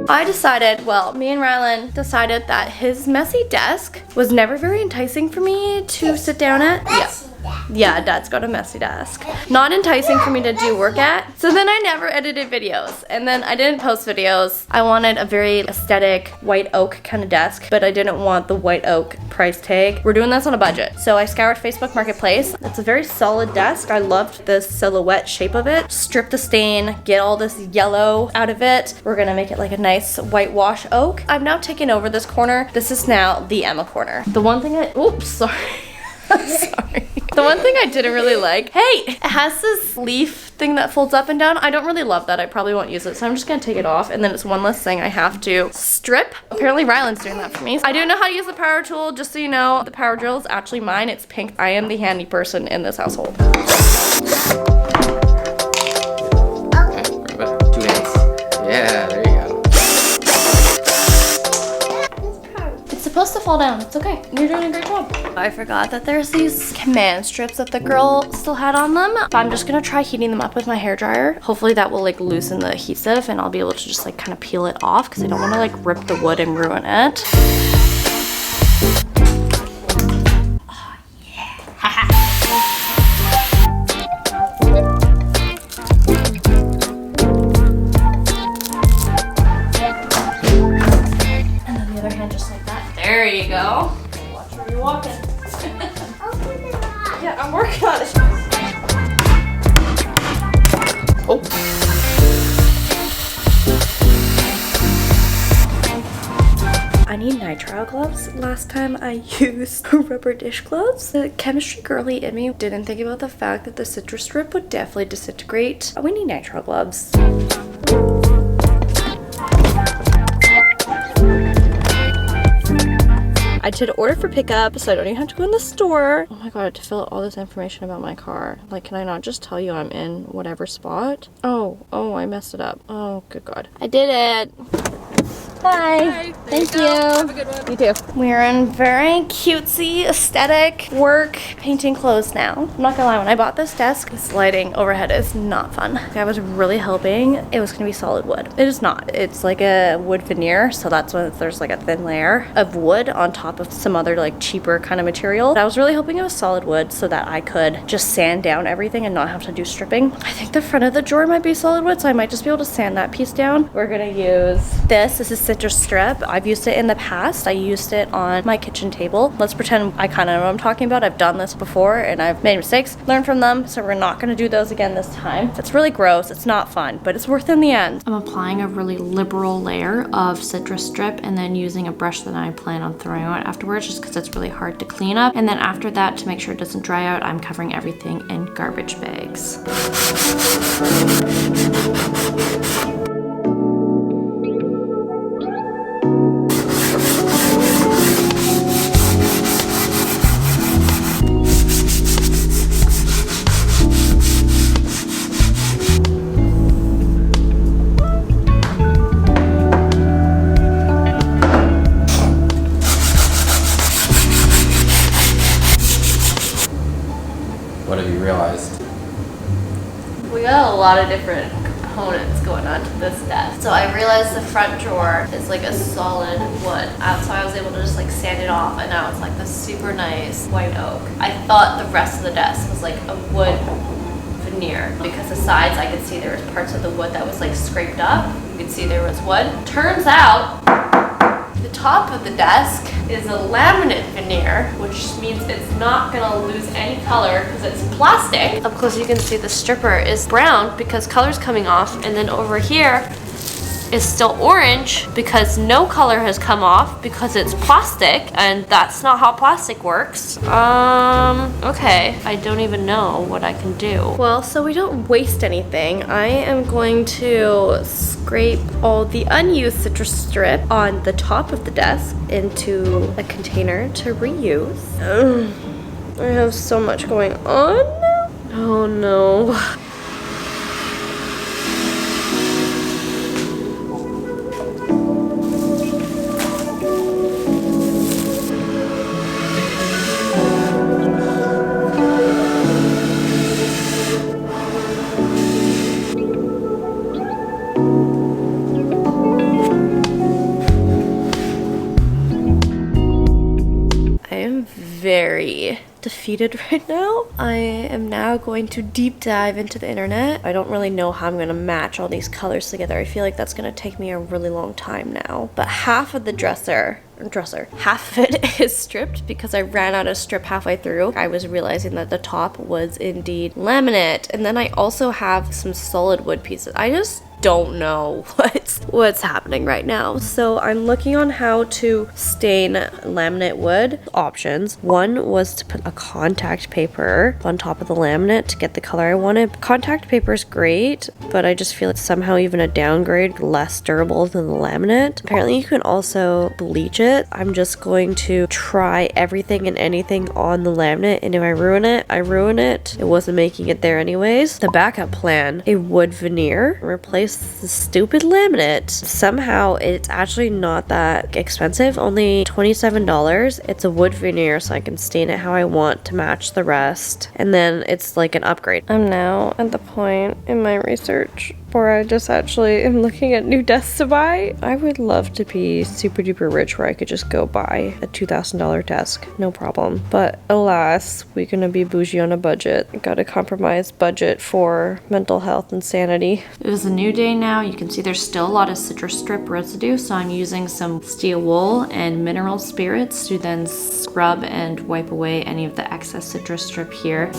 I decided, well, me and Rylan decided that his messy desk was never very enticing for me to sit down at. Yeah, Dad's got a messy desk. Not enticing for me to do work at. So then I never edited videos. And then I didn't post videos. I wanted a very aesthetic white oak kind of desk, but I didn't want the white oak price tag. We're doing this on a budget. So I scoured Facebook Marketplace. It's a very solid desk. I loved the silhouette shape of it. Strip the stain, get all this yellow out of it. We're gonna make it like a nice whitewash oak. I've now taken over this corner. This is now the Emma corner. The one thing oops, sorry. Sorry. The one thing I didn't really like, hey, it has this leaf thing that folds up and down. I don't really love that. I probably won't use it, so I'm just gonna take it off, and then it's one less thing I have to strip. Apparently Rylan's doing that for me. I do know how to use the power tool, just so you know. The power drill is actually mine. It's pink. I am the handy person in this household. Okay, 2 hands. Yeah, there you go. It's supposed to fall down. It's okay. You're doing a great job. I forgot that there's these command strips that the girl still had on them. I'm just gonna try heating them up with my hairdryer. Hopefully that will like loosen the adhesive and I'll be able to just like kind of peel it off because I don't want to like rip the wood and ruin it. Oh yeah. And then the other hand just like that. There you go. Watch where you're walking. Yeah, I'm working on it. Oh. I need nitrile gloves. Last time I used rubber dish gloves. The chemistry girly in me didn't think about the fact that the citrus strip would definitely disintegrate. We need nitrile gloves. I did order for pickup, so I don't even have to go in the store. Oh my god, I have to fill out all this information about my car. Like, can I not just tell you I'm in whatever spot? Oh, I messed it up. Oh, good god. I did it. Bye. Thank you. Have a good one. You too. We're in very cutesy, aesthetic work painting clothes now. I'm not gonna lie, when I bought this desk, this lighting overhead is not fun. I was really hoping it was gonna be solid wood. It is not. It's like a wood veneer, so that's when there's like a thin layer of wood on top of some other like cheaper kind of material. But I was really hoping it was solid wood so that I could just sand down everything and not have to do stripping. I think the front of the drawer might be solid wood, so I might just be able to sand that piece down. We're gonna use this. This is citrus strip. I've used it in the past. I used it on my kitchen table. Let's pretend I kind of know what I'm talking about. I've done this before and I've made mistakes, learned from them, so we're not gonna do those again this time. It's really gross. It's not fun, but it's worth it in the end. I'm applying a really liberal layer of citrus strip and then using a brush that I plan on throwing out afterwards just because it's really hard to clean up. And then after that, to make sure it doesn't dry out, I'm covering everything in garbage bags. What have you realized? We got a lot of different components going on to this desk. So I realized the front drawer is like a solid wood. So I was able to just like sand it off and now it's like this super nice white oak. I thought the rest of the desk was like a wood veneer because the sides I could see there was parts of the wood that was like scraped up. You could see there was wood. Turns out the top of the desk is a laminate veneer, which means it's not gonna lose any color because it's plastic. Up close you can see the stripper is brown because color's coming off, and then over here is still orange because no color has come off because it's plastic, and that's not how plastic works. Okay, I don't even know what I can do. Well, so we don't waste anything, I am going to scrape all the unused citrus strip on the top of the desk into a container to reuse. I have so much going on. Oh no. very defeated right now. I am now going to deep dive into the internet. I don't really know how I'm gonna match all these colors together. I feel like that's gonna take me a really long time now. But half of the half of it is stripped because I ran out of strip halfway through. I was realizing that the top was indeed laminate. And then I also have some solid wood pieces. I just don't know what's happening right now. So I'm looking on how to stain laminate wood. Options. One was to put a contact paper on top of the laminate to get the color I wanted. Contact paper is great, but I just feel it's somehow even a downgrade, less durable than the laminate. Apparently you can also bleach it. I'm just going to try everything and anything on the laminate, and if I ruin it, I ruin it. It wasn't making it there anyways. The backup plan, a wood veneer, replace the stupid laminate. Somehow it's actually not that expensive, only $27. It's a wood veneer, so I can stain it how I want to match the rest, and then it's like an upgrade. I'm now at the point in my research where I just actually am looking at new desks to buy. I would love to be super duper rich where I could just go buy a $2,000 desk, no problem. But alas, we're gonna be bougie on a budget. Gotta compromise budget for mental health and sanity. It is a new day now. You can see there's still a lot of citrus strip residue, so I'm using some steel wool and mineral spirits to then scrub and wipe away any of the excess citrus strip here.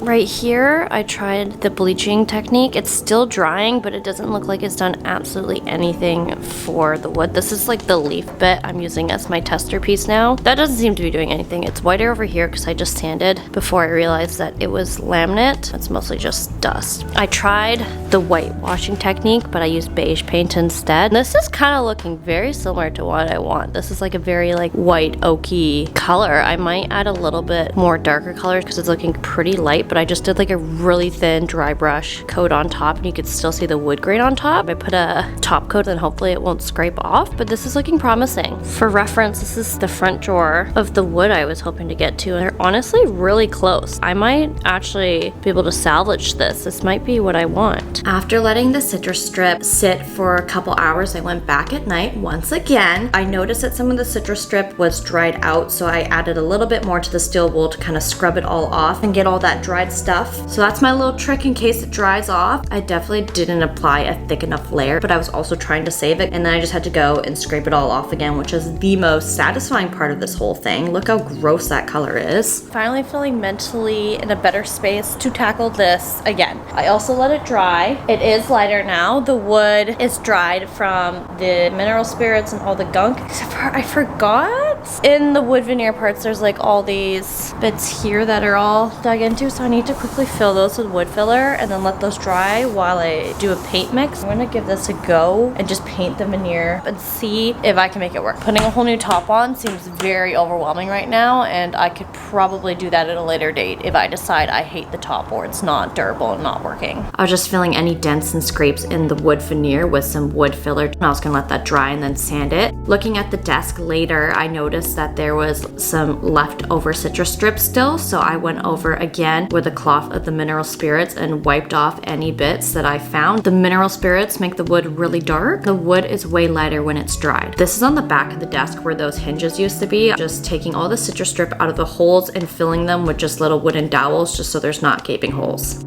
Right here, I tried the bleaching technique. It's still drying, but it doesn't look like it's done absolutely anything for the wood. This is like the leaf bit I'm using as my tester piece now. That doesn't seem to be doing anything. It's whiter over here because I just sanded before I realized that it was laminate. It's mostly just dust. I tried the white washing technique, but I used beige paint instead. This is kind of looking very similar to what I want. This is like a very like white oaky color. I might add a little bit more darker colors because it's looking pretty light, but I just did like a really thin dry brush coat on top, and you could still see the wood grain on top. I put a top coat and hopefully it won't scrape off, but this is looking promising. For reference, this is the front drawer of the wood I was hoping to get to, and they're honestly really close. I might actually be able to salvage this. This might be what I want. After letting the citrus strip sit for a couple hours, I went back at night once again. I noticed that some of the citrus strip was dried out, so I added a little bit more to the steel wool to kind of scrub it all off and get all that dried stuff. So that's my little trick in case it dries off. I definitely didn't apply a thick enough layer, but I was also trying to save it, and then I just had to go and scrape it all off again, which is the most satisfying part of this whole thing. Look how gross that color is. Finally feeling mentally in a better space to tackle this again. I also let it dry. It is lighter now. The wood is dried from the mineral spirits and all the gunk, except for I forgot in the wood veneer parts there's like all these bits here that are all dug into, so I need to quickly fill those with wood filler and then let those dry while I do a paint mix. I'm gonna give this a go and just paint the veneer and see if I can make it work. Putting a whole new top on seems very overwhelming right now, and I could probably do that at a later date if I decide I hate the top or it's not durable and not working. I was just filling any dents and scrapes in the wood veneer with some wood filler, and I was gonna let that dry and then sand it. Looking at the desk later, I noticed that there was some leftover citrus strips still, so I went over again with a cloth of the mineral spirits and wiped off any bits that I found. The mineral spirits make the wood really dark. The wood is way lighter when it's dried. This is on the back of the desk where those hinges used to be. Just taking all the citrus strip out of the holes and filling them with just little wooden dowels just so there's not gaping holes.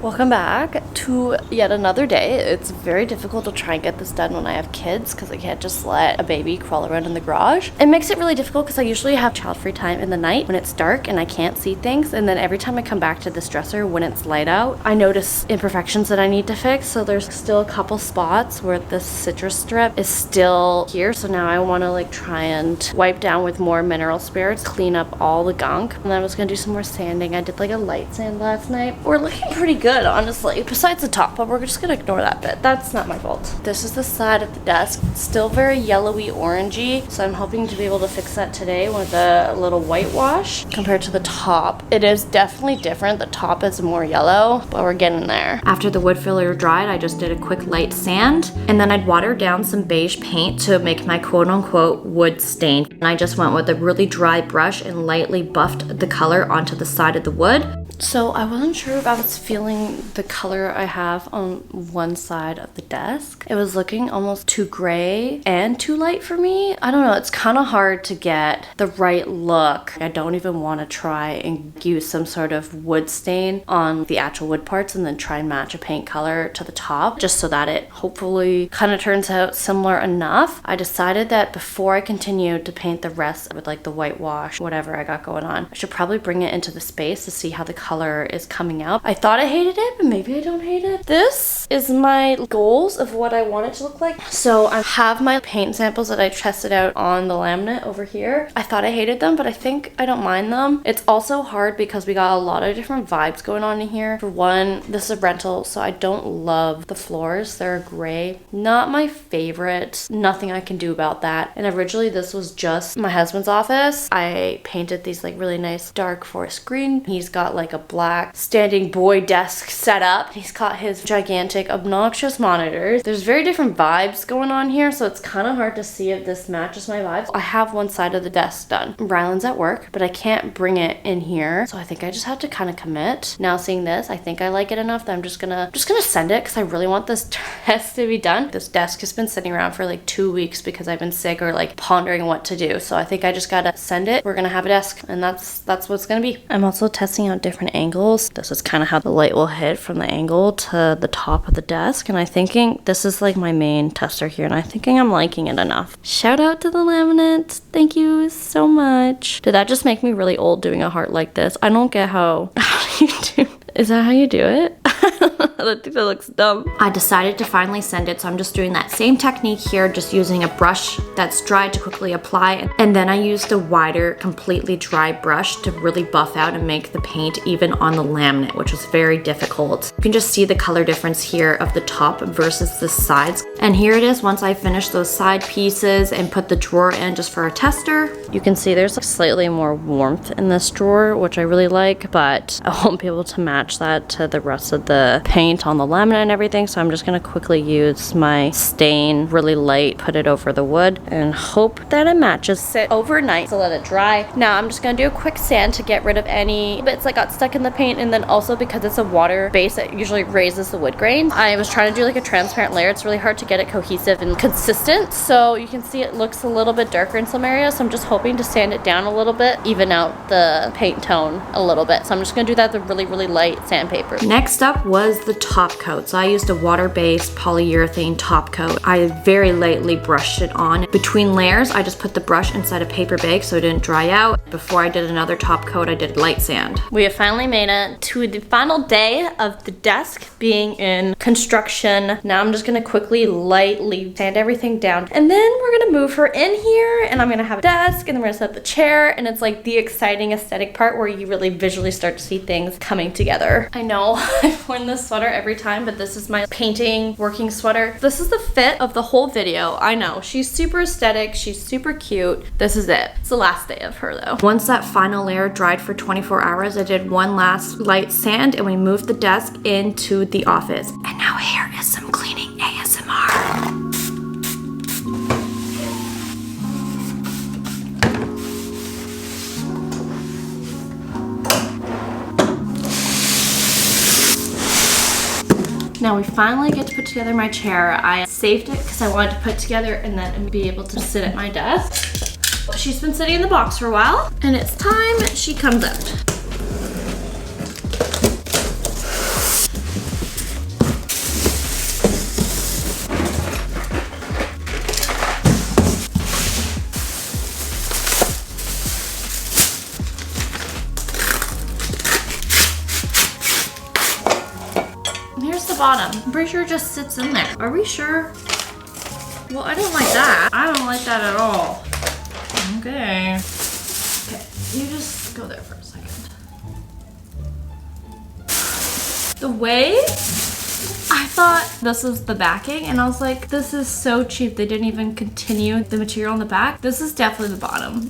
Welcome back to yet another day. It's very difficult to try and get this done when I have kids because I can't just let a baby crawl around in the garage. It makes it really difficult because I usually have child-free time in the night when it's dark and I can't see things, and then every time I come back to this dresser when it's light out, I notice imperfections that I need to fix. So there's still a couple spots where the citrus strip is still here, so now I want to like try and wipe down with more mineral spirits, clean up all the gunk, and then I was gonna do some more sanding. I did like a light sand last night. We're looking pretty good, honestly, besides the top, but we're just gonna ignore that bit. That's not my fault. This is the side of the desk. It's still very yellowy orangey, so I'm hoping to be able to fix that today with a little whitewash. Compared to the top, it is definitely different. The top is more yellow, but we're getting there. After the wood filler dried, I just did a quick light sand, and then I'd watered down some beige paint to make my quote-unquote wood stain. And I just went with a really dry brush and lightly buffed the color onto the side of the wood. So I wasn't sure if I was feeling the color I have on one side of the desk. It was looking almost too gray and too light for me. I don't know, it's kind of hard to get the right look. I don't even want to try and use some sort of wood stain on the actual wood parts and then try and match a paint color to the top, just so that it hopefully kind of turns out similar enough. I decided that before I continued to paint the rest with like the whitewash, whatever I got going on, I should probably bring it into the space to see how the color is coming out. I thought I hated it, but maybe I don't hate it. This is my goals of what I want it to look like. So I have my paint samples that I tested out on the laminate over here. I thought I hated them, but I think I don't mind them. It's also hard because we got a lot of different vibes going on in here. For one, this is a rental, so I don't love the floors. They're gray. Not my favorite. Nothing I can do about that. And originally this was just my husband's office. I painted these like really nice dark forest green. He's got like a black standing boy desk set up. He's got his gigantic obnoxious monitors. There's very different vibes going on here, so it's kind of hard to see if this matches my vibes. I have one side of the desk done. Rylan's at work, but I can't bring it in here, so I think I just have to kind of commit. Now seeing this, I think I like it enough that I'm just gonna send it because I really want this desk to be done. This desk has been sitting around for like 2 weeks because I've been sick or like pondering what to do, so I think I just gotta send it. We're gonna have a desk, and that's what it's gonna be. I'm also testing out different angles. This is kind of how the light will hit from the angle to the top of the desk, and I'm thinking this is like my main tester here, and I'm thinking I'm liking it enough. Shout out to the laminate. Thank you so much. Did that just make me really old doing a heart like this? I don't get how do you do? Is that how you do it? I think that looks dumb. I decided to finally send it, so I'm just doing that same technique here, just using a brush that's dry to quickly apply, and then I used a wider, completely dry brush to really buff out and make the paint even on the laminate, which was very difficult. You can just see the color difference here of the top versus the sides. And here it is once I finish those side pieces and put the drawer in just for a tester. You can see there's like slightly more warmth in this drawer, which I really like, but I won't be able to match that to the rest of the paint on the laminate and everything, so I'm just gonna quickly use my stain really light, put it over the wood, and hope that it matches. Sit overnight to let it dry. Now I'm just gonna do a quick sand to get rid of any bits that got stuck in the paint, and then also because it's a water base, it usually raises the wood grain. I was trying to do like a transparent layer. It's really hard to get it cohesive and consistent, so you can see it looks a little bit darker in some areas, so I'm just hoping to sand it down a little bit, even out the paint tone a little bit. So I'm just gonna do that with really light sandpaper. Next up was the top coat. So I used a water-based polyurethane top coat. I very lightly brushed it on. Between layers, I just put the brush inside a paper bag so it didn't dry out. Before I did another top coat, I did light sand. We have finally made it to the final day of the desk being in construction. Now I'm just gonna quickly lightly sand everything down, and then we're gonna move her in here, and I'm gonna have a desk, and then we're gonna set up the chair, and it's like the exciting aesthetic part where you really visually start to see things coming together. I know I've worn this sweater every time, but this is my painting working sweater. This is the fit of the whole video. I know, she's super aesthetic, she's super cute. This is it. It's the last day of her though. Once that final layer dried for 24 hours, I did one last light sand and we moved the desk into the office. And now here is some cleaning ASMR. Now we finally get to put together my chair. I saved it because I wanted to put together and then be able to sit at my desk. She's been sitting in the box for a while, and it's time she comes out. Bottom. I'm pretty sure it just sits in there. Are we sure? Well, I don't like that. I don't like that at all. Okay. Okay, you just go there for a second. The way I thought this was the backing, and I was like, this is so cheap. They didn't even continue the material on the back. This is definitely the bottom.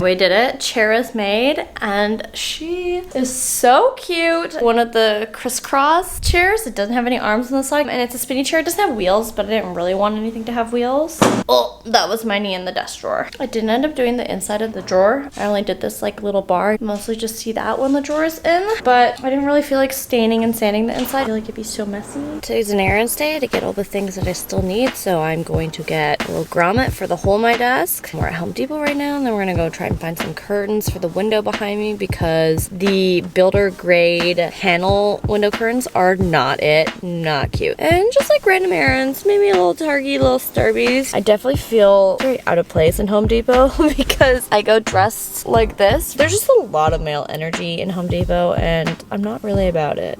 We did it. Chair is made and she is so cute. One of the crisscross chairs. It doesn't have any arms on the side and it's a spinny chair. It doesn't have wheels, but I didn't really want anything to have wheels. Oh, that was my knee in the desk drawer. I didn't end up doing the inside of the drawer. I only did this like little bar. Mostly just see that when the drawer is in, but I didn't really feel like staining and sanding the inside. I feel like it'd be so messy. Today's an errands day to get all the things that I still need, so I'm going to get a little grommet for the whole of my desk. We're at Home Depot right now, and then we're gonna go try and find some curtains for the window behind me because the builder grade panel window curtains are not cute. And just like random errands, maybe a little Target, little Starbies. I definitely feel very out of place in Home Depot because I go dressed like this. There's just a lot of male energy in Home Depot and I'm not really about it.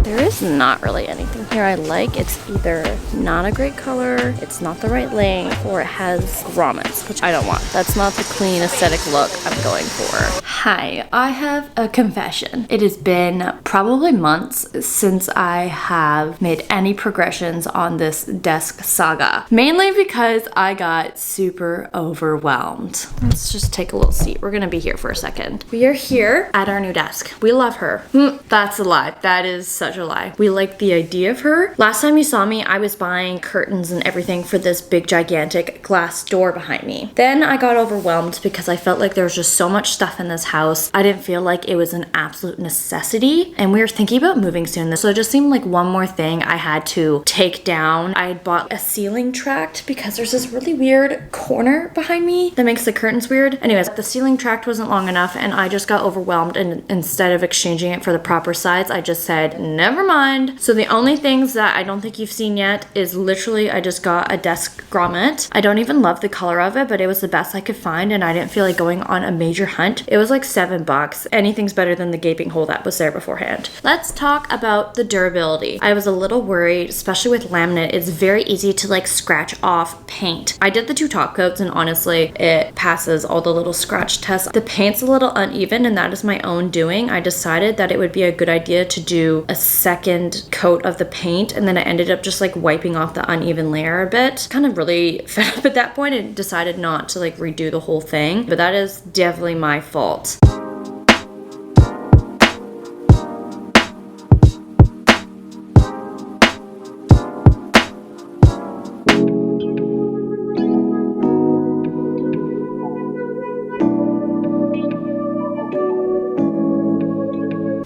There is not really anything here I like. It's either not a great color, it's not the right length, or it has grommets, which I don't want. That's not the clean aesthetic look I'm going for. Hi, I have a confession. It has been probably months since I have made any progressions on this desk saga. Mainly because I got super overwhelmed. Let's just take a little seat. We're gonna be here for a second. We are here at our new desk. We love her. That's a lie. That is such a lie. We like the idea of her. Last time you saw me, I was buying curtains and everything for this big gigantic glass door behind me. Then I got overwhelmed because I felt like there was just so much stuff in this house. I didn't feel like it was an absolute necessity, and we were thinking about moving soon. So it just seemed like one more thing I had to take down. I had bought a ceiling tract because there's this really weird corner behind me that makes the curtains weird. Anyways, the ceiling tract wasn't long enough and I just got overwhelmed, and instead of exchanging it for the proper size, I just said, never mind. So the only things that I don't think you've seen yet is literally I just got a desk grommet. I don't even love the color of it, but it was the best I could find and I didn't feel like going on a major hunt. It was like $7. Anything's better than the gaping hole that was there beforehand. Let's talk about the durability. I was a little worried, especially with laminate. It's very easy to like scratch off paint. I did the 2 top coats and honestly, it passes all the little scratch tests. The paint's a little uneven and that is my own doing. I decided that it would be a good idea to do a second coat of the paint, and then I ended up just like wiping off the uneven layer a bit. Kind of really fed up at that point and decided not to like redo the whole thing, but that is definitely my fault.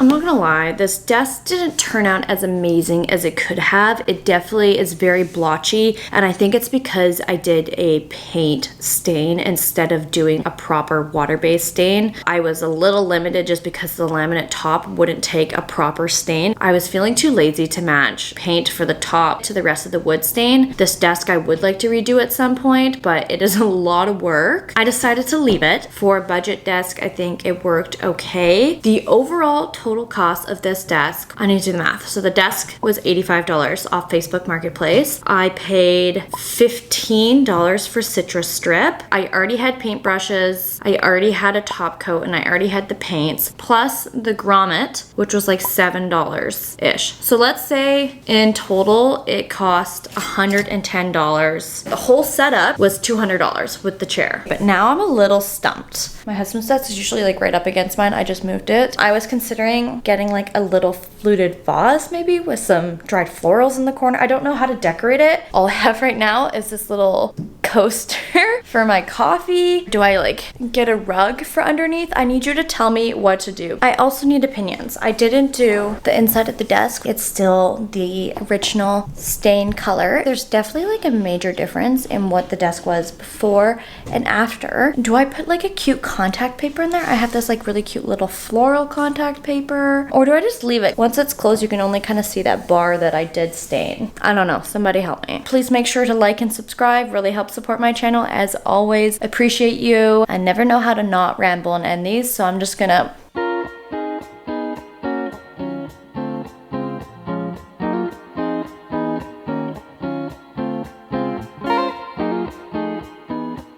I'm not gonna lie, this desk didn't turn out as amazing as it could have. It definitely is very blotchy, and I think it's because I did a paint stain instead of doing a proper water-based stain. I was a little limited just because the laminate top wouldn't take a proper stain. I was feeling too lazy to match paint for the top to the rest of the wood stain. This desk I would like to redo at some point, but it is a lot of work. I decided to leave it. For a budget desk, I think it worked okay. The overall total cost of this desk, I need to do the math. So the desk was $85 off Facebook Marketplace. I paid $15 for citrus strip. I already had paintbrushes. I already had a top coat and I already had the paints, plus the grommet, which was like $7-ish. So let's say in total it cost $110. The whole setup was $200 with the chair. But now I'm a little stumped. My husband's desk is usually like right up against mine. I just moved it. I was considering getting like a little fluted vase maybe with some dried florals in the corner. I don't know how to decorate it. All I have right now is this little coaster for my coffee. Do I like get a rug for underneath? I need you to tell me what to do. I also need opinions. I didn't do the inside of the desk. It's still the original stain color. There's definitely like a major difference in what the desk was before and after. Do I put like a cute contact paper in there? I have this like really cute little floral contact paper, or do I just leave it? Once it's closed, you can only kind of see that bar that I did stain. I don't know. Somebody help me. Please make sure to like and subscribe. Really helps support my channel. As always, appreciate you. I never know how to not ramble and end these, so I'm just gonna